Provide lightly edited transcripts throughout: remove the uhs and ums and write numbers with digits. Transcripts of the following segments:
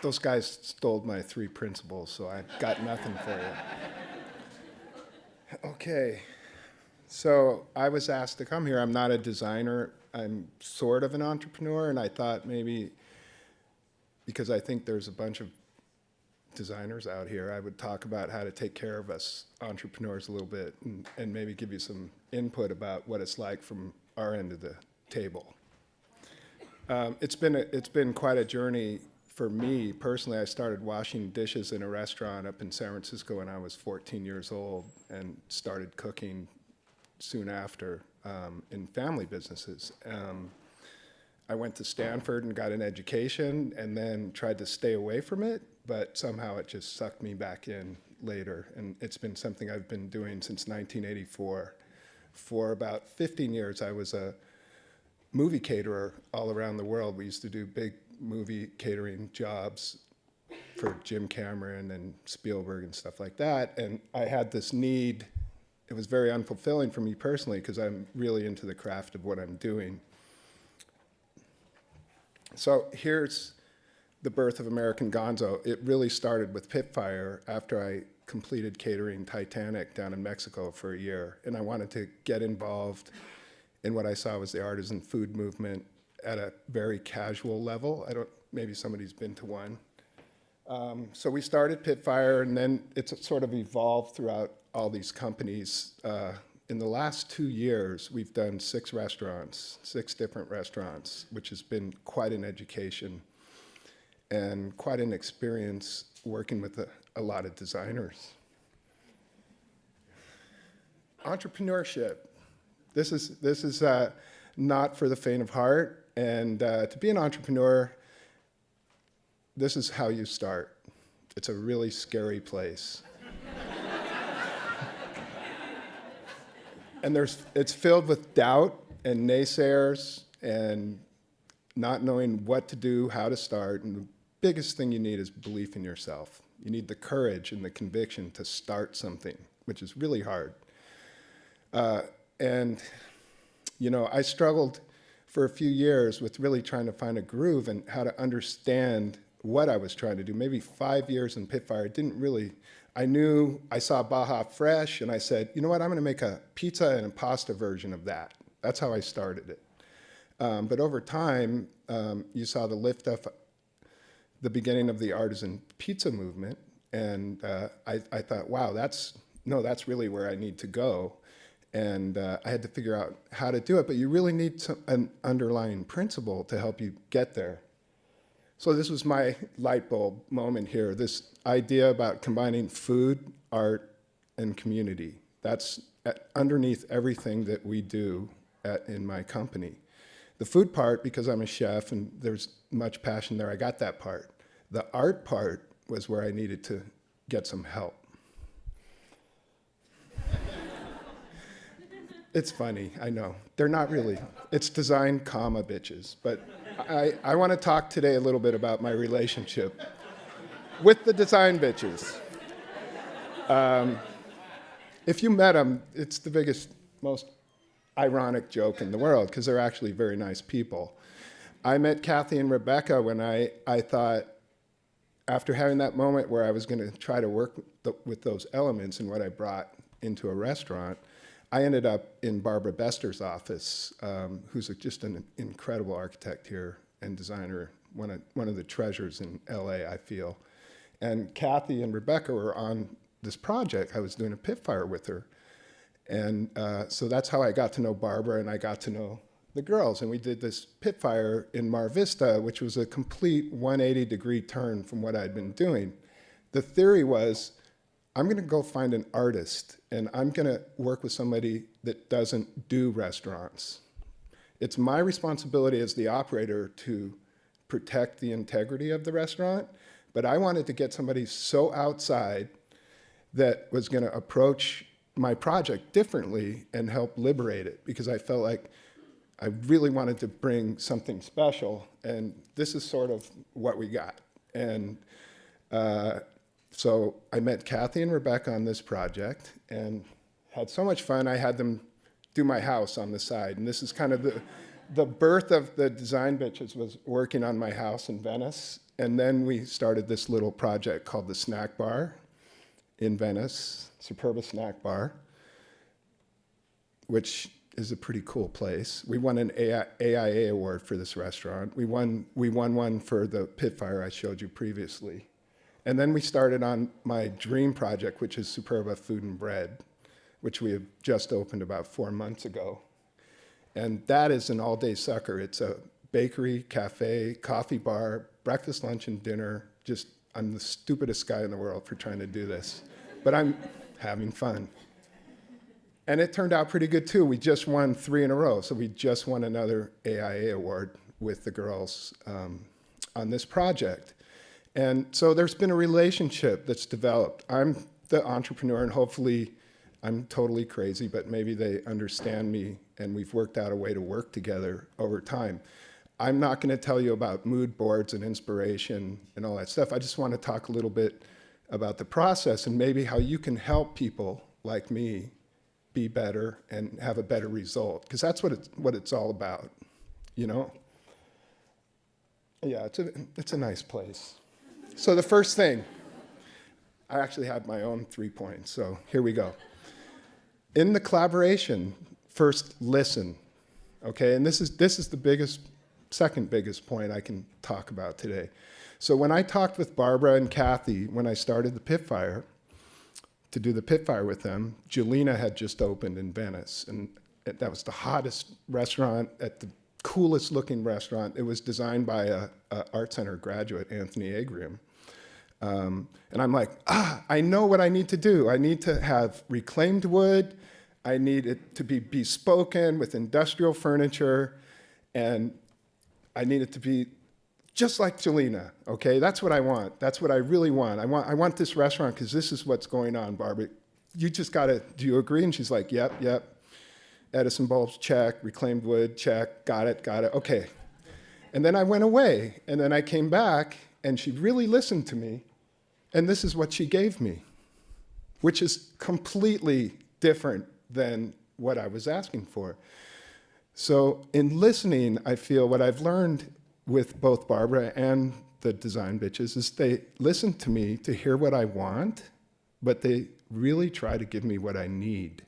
Those guys stole my 3 principles, so I've got nothing for you. Okay, so I was asked to come here. I'm not a designer. I'm sort of an entrepreneur, and I thought maybe, because I think there's a bunch of designers out here, I would talk about how to take care of us entrepreneurs a little bit and maybe give you some input about what it's like from our end of the table. It's been quite a journey for me personally. I started washing dishes in a restaurant up in San Francisco when I was 14 years old and started cooking soon after in family businesses. I went to Stanford and got an education and then tried to stay away from it, but somehow it just sucked me back in later. And it's been something I've been doing since 1984. For about 15 years, I was a movie caterer all around the world. We used to do big movie catering jobs for Jim Cameron and Spielberg and stuff like that. And I had this need. It was very unfulfilling for me personally because I'm really into the craft of what I'm doing. So here's the birth of American Gonzo. It really started with Pitfire after I completed catering Titanic down in Mexico for a year. And I wanted to get involved in what I saw was the artisan food movement at a very casual level. Maybe somebody's been to one. So we started Pitfire, and then it's sort of evolved throughout all these companies. In the last 2 years, we've done 6 restaurants, 6 different restaurants, which has been quite an education and quite an experience working with a lot of designers. Entrepreneurship. This is not for the faint of heart, and to be an entrepreneur, this is how you start. It's a really scary place. And it's filled with doubt and naysayers and not knowing what to do, how to start. And the biggest thing you need is belief in yourself. You need the courage and the conviction to start something, which is really hard. And I struggled for a few years with really trying to find a groove and how to understand what I was trying to do. Maybe 5 years in Pitfire, I saw Baja Fresh, and I said, you know what, I'm going to make a pizza and a pasta version of that. That's how I started it. But over time, you saw the lift of the beginning of the artisan pizza movement, and I thought, wow, that's really where I need to go. And I had to figure out how to do it, but you really need an underlying principle to help you get there. So this was my light bulb moment here, this idea about combining food, art, and community. That's underneath everything that we do in my company. The food part, because I'm a chef and there's much passion there, I got that part. The art part was where I needed to get some help. It's funny, I know. They're not really. It's design, comma, bitches. But I want to talk today a little bit about my relationship with the design bitches. If you met them, it's the biggest, most ironic joke in the world, because they're actually very nice people. I met Kathy and Rebecca when I thought, after having that moment where I was going to try to work with those elements and what I brought into a restaurant, I ended up in Barbara Bester's office, who's just an incredible architect here and designer, one of the treasures in LA, I feel. And Kathy and Rebecca were on this project. I was doing a Pitfire with her. And so that's how I got to know Barbara, and I got to know the girls. And we did this Pitfire in Mar Vista, which was a complete 180-degree turn from what I'd been doing. The theory was, I'm going to go find an artist, and I'm going to work with somebody that doesn't do restaurants. It's my responsibility as the operator to protect the integrity of the restaurant, but I wanted to get somebody so outside that was going to approach my project differently and help liberate it, because I felt like I really wanted to bring something special, and this is sort of what we got. And so I met Kathy and Rebecca on this project and had so much fun. I had them do my house on the side. And this is kind of the birth of the Design Bitches was working on my house in Venice. And then we started this little project called the Snack Bar in Venice, Superba Snack Bar, which is a pretty cool place. We won an AIA award for this restaurant. We won one for the pit fire I showed you previously. And then we started on my dream project, which is Superba Food and Bread, which we have just opened about 4 months ago. And that is an all-day sucker. It's a bakery, cafe, coffee bar, breakfast, lunch, and dinner. Just, I'm the stupidest guy in the world for trying to do this. But I'm having fun. And it turned out pretty good, too. We just won 3 in a row. So we just won another AIA award with the girls on this project. And so there's been a relationship that's developed. I'm the entrepreneur, and hopefully I'm totally crazy, but maybe they understand me, and we've worked out a way to work together over time. I'm not going to tell you about mood boards and inspiration and all that stuff. I just want to talk a little bit about the process and maybe how you can help people like me be better and have a better result, because that's what it's all about, you know? Yeah, it's a nice place. So the first thing, I actually had my own 3 points, so here we go. In the collaboration, first listen, okay? And this is the second biggest point I can talk about today. So when I talked with Barbara and Kathy, when I started the Pit Fire, to do the Pit Fire with them, Jelena had just opened in Venice, and that was the hottest restaurant, at the coolest looking restaurant. It was designed by a Art Center graduate, Anthony Agrium. And I'm like, I know what I need to do. I need to have reclaimed wood. I need it to be bespoken with industrial furniture. And I need it to be just like Jelena, okay? That's what I want. That's what I really want. I want this restaurant because this is what's going on, Barbara. You just gotta, do you agree? And she's like, yep. Edison bulbs, check. Reclaimed wood, check. Got it, okay. And then I went away, and then I came back, and she really listened to me, and this is what she gave me, which is completely different than what I was asking for. So in listening, I feel what I've learned with both Barbara and the Design Bitches is they listen to me to hear what I want, but they really try to give me what I need.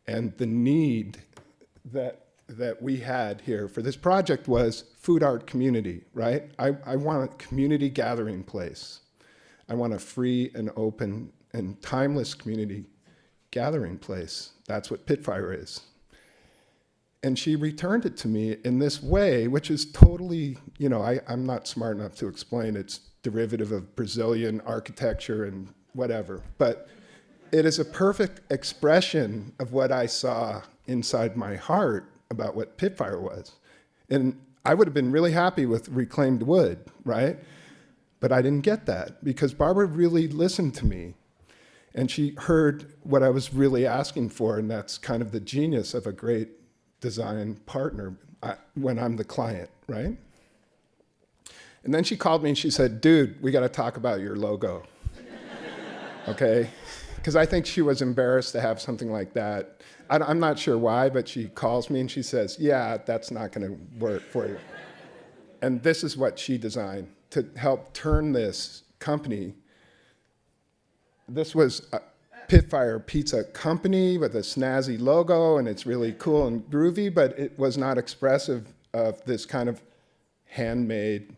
And the need that we had here for this project was food art community, right? I want a community gathering place. I want a free and open and timeless community gathering place. That's what Pit Fire is. And she returned it to me in this way, which is totally, you know, I'm not smart enough to explain its derivative of Brazilian architecture and whatever, but it is a perfect expression of what I saw inside my heart about what Pit Fire was. And I would have been really happy with reclaimed wood, right? But I didn't get that because Barbara really listened to me. And she heard what I was really asking for, and that's kind of the genius of a great design partner when I'm the client, right? And then she called me and she said, dude, we got to talk about your logo, okay? Because I think she was embarrassed to have something like that. I'm not sure why, but she calls me and she says, yeah, that's not going to work for you. And this is what she designed to help turn this company. This was a Pit Fire Pizza Company with a snazzy logo, and it's really cool and groovy, but it was not expressive of this kind of handmade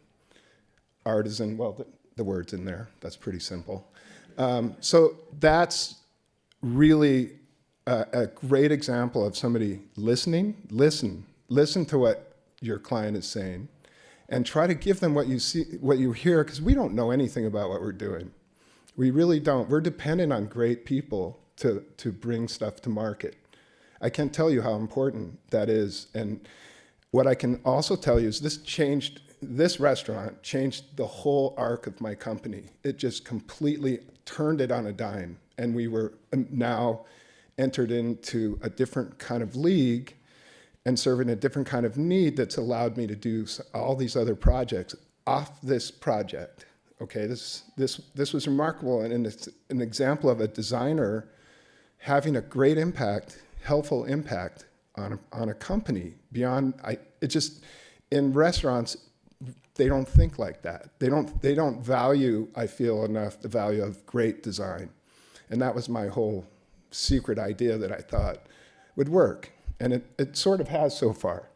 artisan, well, the word's in there, that's pretty simple. So that's really a great example of somebody listening. Listen to what your client is saying, and try to give them what you see, what you hear, because we don't know anything about what we're doing. We really don't. We're dependent on great people to bring stuff to market. I can't tell you how important that is. And what I can also tell you is this restaurant changed the whole arc of my company. It just completely turned it on a dime. And we were now entered into a different kind of league and serving a different kind of need that's allowed me to do all these other projects off this project. Okay, this was remarkable, and it's an example of a designer having a great impact helpful impact on a company beyond, it just, in restaurants, they don't think like that. They don't value, I feel, enough the value of great design. And that was my whole secret idea that I thought would work. And it sort of has so far.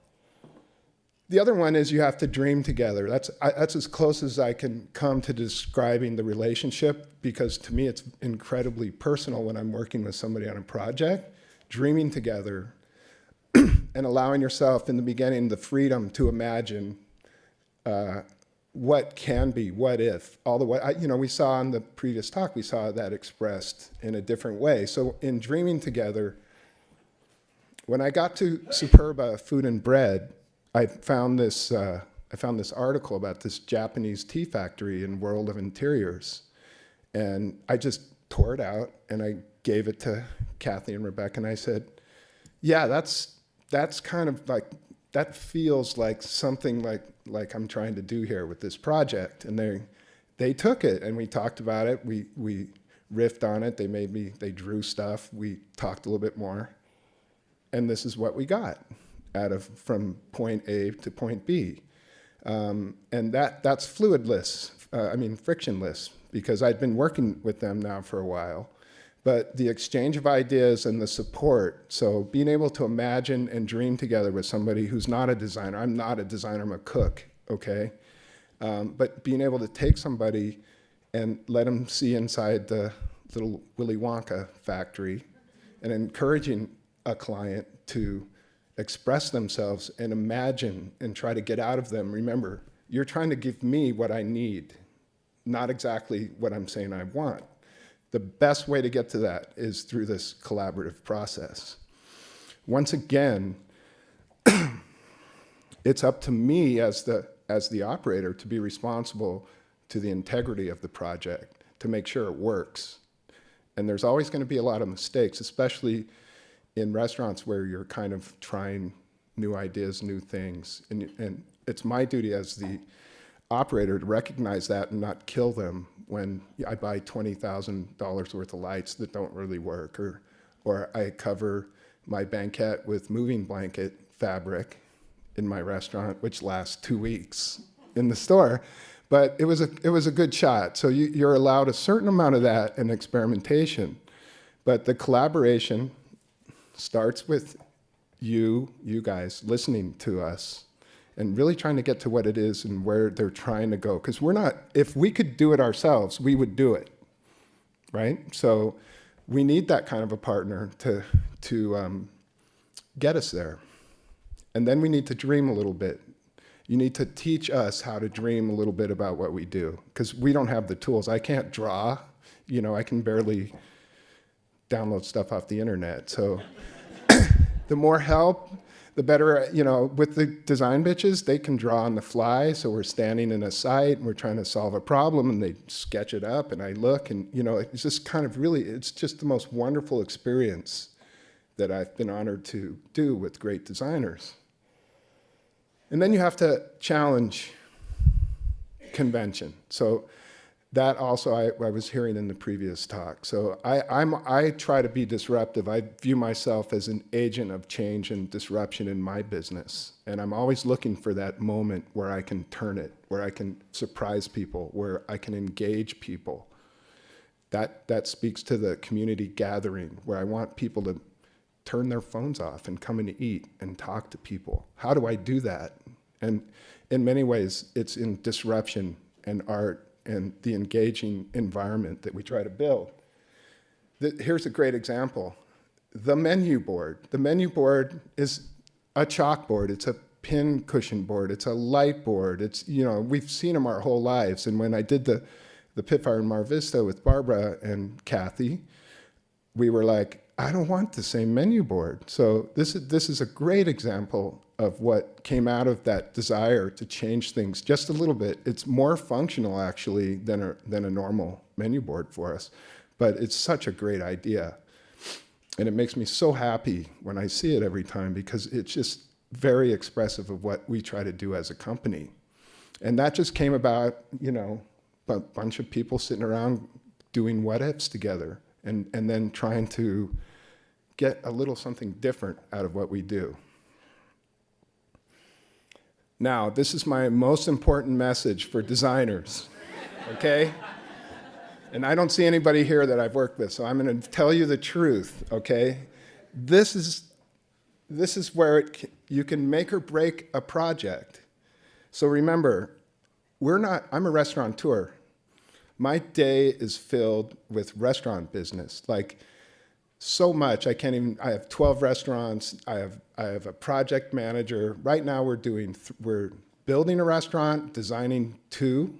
The other one is you have to dream together. That's as close as I can come to describing the relationship, because to me it's incredibly personal when I'm working with somebody on a project. Dreaming together and allowing yourself in the beginning the freedom to imagine what can be, what if, all the way, we saw in the previous talk, we saw that expressed in a different way. So in dreaming together, when I got to Superba Food and Bread, I found this article about this Japanese tea factory in World of Interiors. And I just tore it out and I gave it to Kathy and Rebecca and I said, yeah, that's kind of like, that feels like something like I'm trying to do here with this project. And they took it and we talked about it. We riffed on it. They drew stuff. We talked a little bit more. And this is what we got from point A to point B. And that's frictionless, because I'd been working with them now for a while. But the exchange of ideas and the support, so being able to imagine and dream together with somebody who's not a designer. I'm not a designer, I'm a cook, okay? But being able to take somebody and let them see inside the little Willy Wonka factory and encouraging a client to express themselves and imagine and try to get out of them. Remember, you're trying to give me what I need, not exactly what I'm saying I want. The best way to get to that is through this collaborative process. Once again, it's up to me as the operator to be responsible to the integrity of the project, to make sure it works. And there's always going to be a lot of mistakes, especially in restaurants where you're kind of trying new ideas, new things. And it's my duty as the operator to recognize that and not kill them when I buy $20,000 worth of lights that don't really work, or I cover my banquette with moving blanket fabric in my restaurant, which lasts 2 weeks in the store. But it was a good shot. So you're allowed a certain amount of that and experimentation. But the collaboration starts with you guys listening to us and really trying to get to what it is and where they're trying to go. Because if we could do it ourselves, we would do it, right? So we need that kind of a partner to get us there. And then we need to dream a little bit. You need to teach us how to dream a little bit about what we do, because we don't have the tools. I can't draw, I can barely download stuff off the internet. So the more help, the better. With the design bitches, they can draw on the fly. So we're standing in a site and we're trying to solve a problem and they sketch it up and I look and, it's just kind of really, it's just the most wonderful experience that I've been honored to do with great designers. And then you have to challenge convention. So that also I was hearing in the previous talk. So I try to be disruptive. I view myself as an agent of change and disruption in my business. And I'm always looking for that moment where I can turn it, where I can surprise people, where I can engage people. That speaks to the community gathering, where I want people to turn their phones off and come in to eat and talk to people. How do I do that? And in many ways, it's in disruption and art and the engaging environment that we try to build. Here's a great example. The menu board. The menu board is a chalkboard. It's a pin cushion board. It's a light board. It's, we've seen them our whole lives. And when I did the Pitfire in Mar Vista with Barbara and Kathy, we were like, I don't want the same menu board. So this is a great example of what came out of that desire to change things just a little bit. It's more functional, actually, than a normal menu board for us. But it's such a great idea. And it makes me so happy when I see it every time, because it's just very expressive of what we try to do as a company. And that just came about, a bunch of people sitting around doing what ifs together and then trying to get a little something different out of what we do. Now, this is my most important message for designers, okay? And I don't see anybody here that I've worked with, so I'm going to tell you the truth, okay? This is where you can make or break a project. So remember, I'm a restaurateur. My day is filled with restaurant business, like so much. I have 12 restaurants. I have a project manager. Right now we're building a restaurant, designing 2,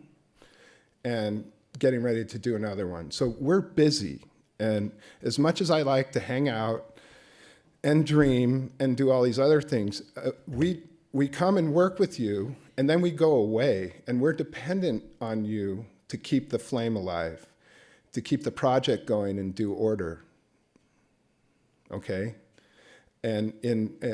and getting ready to do another one. So we're busy. And as much as I like to hang out and dream and do all these other things, we come and work with you, and then we go away, and we're dependent on you to keep the flame alive, to keep the project going in due order. Okay? And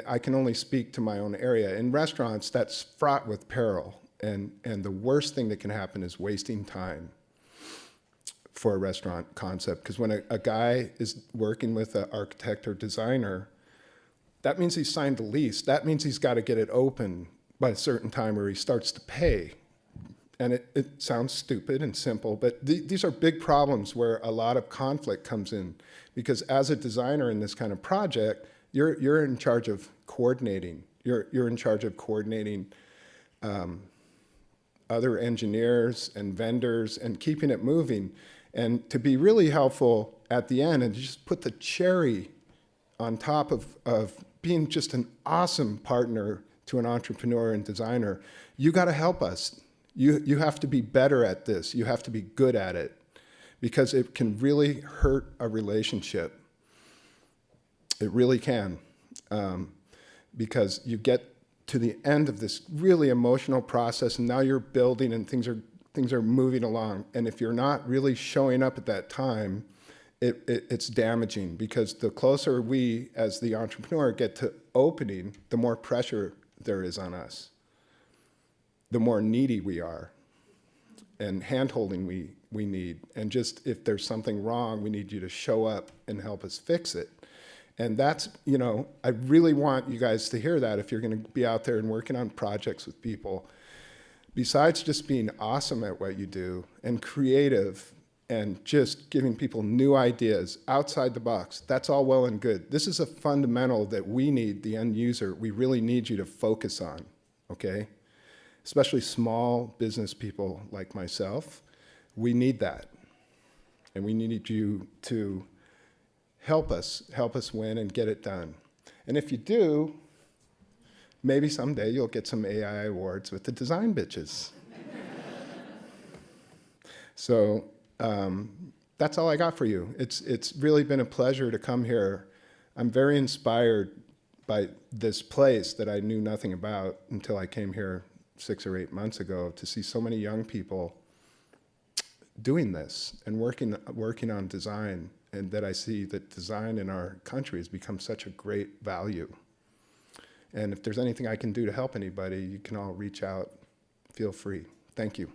I can only speak to my own area. In restaurants, that's fraught with peril. And the worst thing that can happen is wasting time for a restaurant concept. Because when a guy is working with an architect or designer, that means he's signed a lease. That means he's got to get it open by a certain time or he starts to pay. And it sounds stupid and simple, but these are big problems where a lot of conflict comes in. Because as a designer in this kind of project, you're in charge of coordinating. You're in charge of coordinating other engineers and vendors and keeping it moving. And to be really helpful at the end and just put the cherry on top of being just an awesome partner to an entrepreneur and designer, you got to help us. You have to be better at this. You have to be good at it because it can really hurt a relationship. It really can, because you get to the end of this really emotional process, and now you're building, and things are moving along. And if you're not really showing up at that time, it's damaging, because the closer we, as the entrepreneur, get to opening, the more pressure there is on us, the more needy we are, and hand-holding we need. And just if there's something wrong, we need you to show up and help us fix it. And that's, I really want you guys to hear that if you're going to be out there and working on projects with people. Besides just being awesome at what you do and creative and just giving people new ideas outside the box, that's all well and good. This is a fundamental that we need, the end user, we really need you to focus on, okay? Especially small business people like myself, we need that. And we need you to help us win and get it done. And if you do, maybe someday you'll get some AI awards with the design bitches. So that's all I got for you. It's really been a pleasure to come here. I'm very inspired by this place that I knew nothing about until I came here 6 or 8 months ago, to see so many young people doing this and working on design, and that I see that design in our country has become such a great value. And if there's anything I can do to help anybody, you can all reach out. Feel free. Thank you.